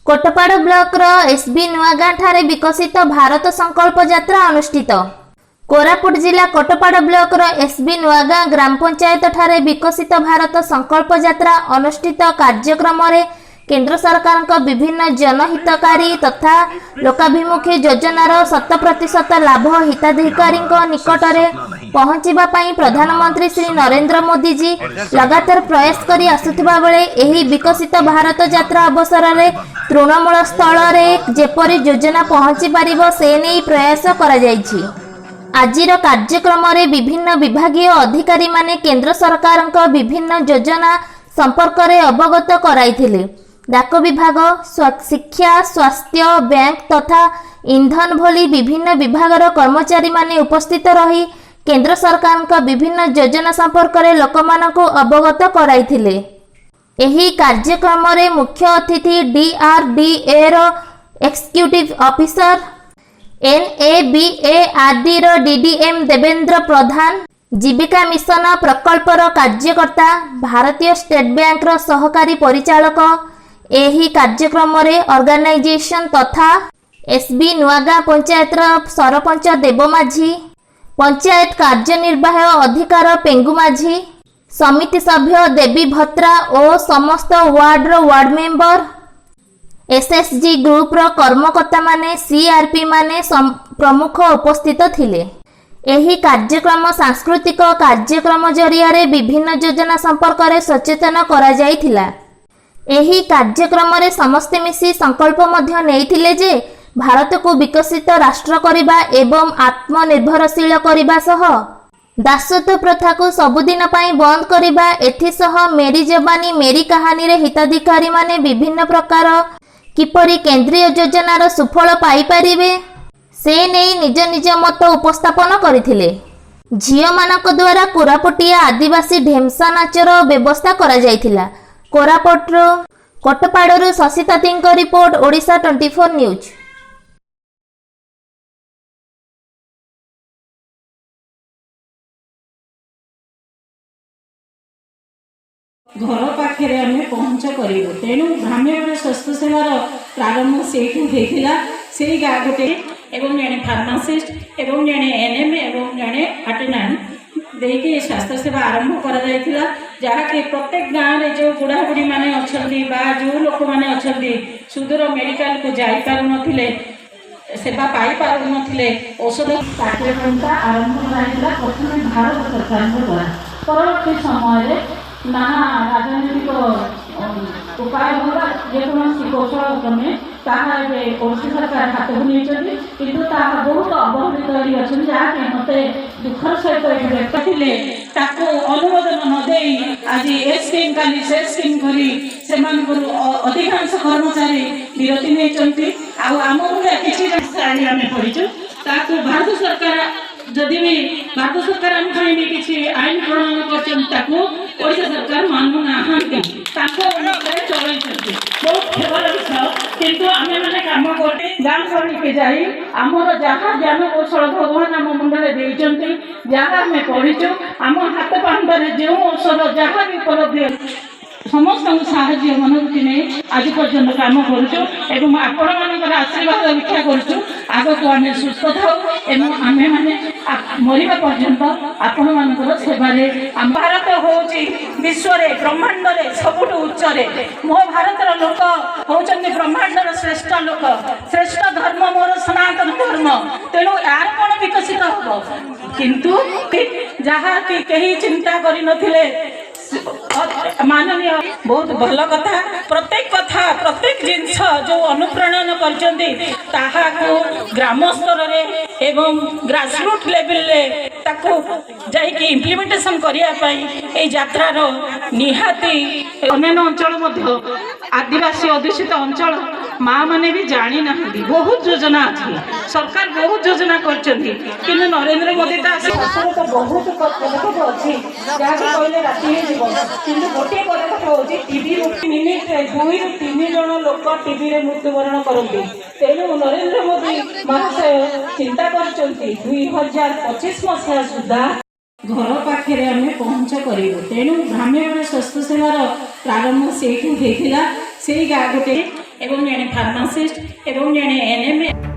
Kotpad block SB नुआगां ठारे विकसित भारत संकल्प यात्रा अनुष्ठित। कोरापुट जिला कोटपाड़ ब्लॉक एसबी नुआगां ग्राम पंचायत ठारे विकसित भारत संकल्प यात्रा अनुष्ठित कार्यक्रम रे केंद्र सरकार विभिन्न जनहितकारी तथा लोकाभिमुखी योजनार 100% लाभ हिताधिकारी निकट में पहुंचवा प्रधानमंत्री श्री नरेंद्र मोदी जी लगातार प्रयास करी आसुथिबा बेले एही विकसित भारत यात्रा अवसर में तृणमूल स्थल में जेपरी योजना पहुंची पारिबो से नहीं प्रयास करा जायछि। आजिर कार्यक्रम में विभिन्न विभागीय अधिकारी माने केंद्र सरकार विभिन्न योजना संपर्क में अवगत कराइथिले। डाक विभाग, शिक्षा, स्वास्थ्य, बैंक तथा ईंधन भली विभिन्न विभागर कर्मचारी माने उपस्थित रही केंद्र सरकार विभिन्न योजना संपर्क में लोकमानंकु अवगत कराइथिले। एही कार्यक्रम में मुख्य अतिथि DRDA रो एक्सिक्यूटिव ऑफिसर, NABARD रो DDM देवेंद्र प्रधान, जीविका मिशन प्रकल्पर कार्यकर्ता, भारतीय स्टेट बैंक रो सहकारी परिचालक, एही कार्यक्रम रे ऑर्गेनाइजेशन तथा एसबी नुआगां पंचायत सरपंच देव माझी, पंचायत कार्यनिर्वाह अधिकार पेंगु माझी, समिति सभ्य देवी भत्रा और समस्त वार्ड मेंबर, SSG ग्रुप रो कर्मकर्ता माने, CRP माने प्रमुख उपस्थित थिले। एही कार्यक्रम सांस्कृतिक कार्यक्रम जरिया रे विभिन्न योजना संपर्क में सचेतन करा जायथिला। एही कार्यक्रम रे समस्ते मिसी संकल्प मध्य नेइथिले जे भारत को विकसित राष्ट्र करिबा एवं आत्मनिर्भरशील करिबा सह दासत्व प्रथा को सबुदिन पई बंद करिबा एथिसह मेरी जवानी मेरी कहानी रे हिताधिकारी माने विभिन्न प्रकार किपरि केंद्रीय योजनार सुफल पाई परिबे से नहीं निज निज मत उपस्थापन करथिले। झियो मानक द्वारा कोरापुटिया आदिवासी ढेमसा नाचर व्यवस्था करा जायथिला। कोरापुट कोटपाड़ू शशिताती रिपोर्ट, ओडिशा 24 न्यूज। घर पाखे आम पहुँच करूँ तेणु ग्राम्य स्वास्थ्य सेवार प्रारंभ से से गाँ गोटे एवं जड़े फार्मासीस्ट एवं जड़े NM एवं जड़े अटेंडेंट देकी स्वास्थ्य सेवा आरंभ करा जहाँकि प्रत्येक गाँव में जो बुढ़ा बुढ़ी मैंने अच्छा जो लोक मैंने अच्छा सुदूर मेडिकल को जापार नथिले सेवा पाई पार नथिले औषध कार्यक्रम आरंभ कराइला प्रथम भारत सरकार द्वारा। परवर्ती समय नाना राजनीतिक उपाय द्वारा जेकोसी कौशल क्रमे ओडिशा सरकार हाथ को नहीं किंतु बहुत अवहेलित अच्छा जहाँकि मत दुखर सहित व्यक्त थे अनुमोदन नदे आज ए स्कीम का से स्कीम कर अधिकांश कर्मचारी विरति नहीं आम भाया किसी आम पढ़ीचु भारत सरकार जदि भी भारत सरकार आम भी किसी आईन प्रणयन करशा सरकार मानुना चल बहुत खेवर विषय किंतु आम मैंने कम करते गाँ गहली के जाई आमर जहाँ ज्ञान कौशल भगवान आम मुंडे देते जहाँ आम पढ़ीचु आम हाथ पांडे जो औषध जहाँ भी उपलब्ध समस्त साहाय्य मनोवृत्ति नहीं आज पर्यटन कम करूँ आपण मान आशीर्वाद भिक्षा करूँ आग को आम सुस्थ था आम मैंने मरवा पर्यंत आपण मान सेवारे भारत हूँ विश्व ब्रह्मांड सबुठ उच्च मो भारत लोक होती ब्रह्मांड श्रेष्ठ लोक श्रेष्ठ धर्म मोर सनातन धर्म तेणु यार कौन विकसित हम किंतु जहाँ कि कहीं चिंता कर नथिले माननीय बहुत भल कथा प्रत्येक जिनस जो अनुप्रेरण कर ग्राम स्तर एवं ग्रासरूट लेवल जाइए इम्प्लीमेंटेशन करने यात्रार निहाती अन्य अंचल आदिवासी अधूषित अंचल माँ मैंने भी जानी ना बहुत योजना अच्छी सरकार बहुत योजना कर नरेंद्र मोदी तो बहुत पदक्षेप अच्छी जहाँ कहले राति कि गोटे पदक्षेप हूँ टीबी मिनिट 2 ରୁ 3 जन लोक टीबी मृत्युवरण करते तेणु नरेंद्र मोदी महाशय चिंता कर 2025 मसीहा सुधा घर पाखे आम पहुँच करूँ तेणु ग्राम्य स्वास्थ्य सेवार प्रारंभ से गाँ गोटे ଏବଂ ଜଣେ ଫାର୍ମାସିଷ୍ଟ ଏବଂ ଜଣେ ଏନ୍ଏମ୍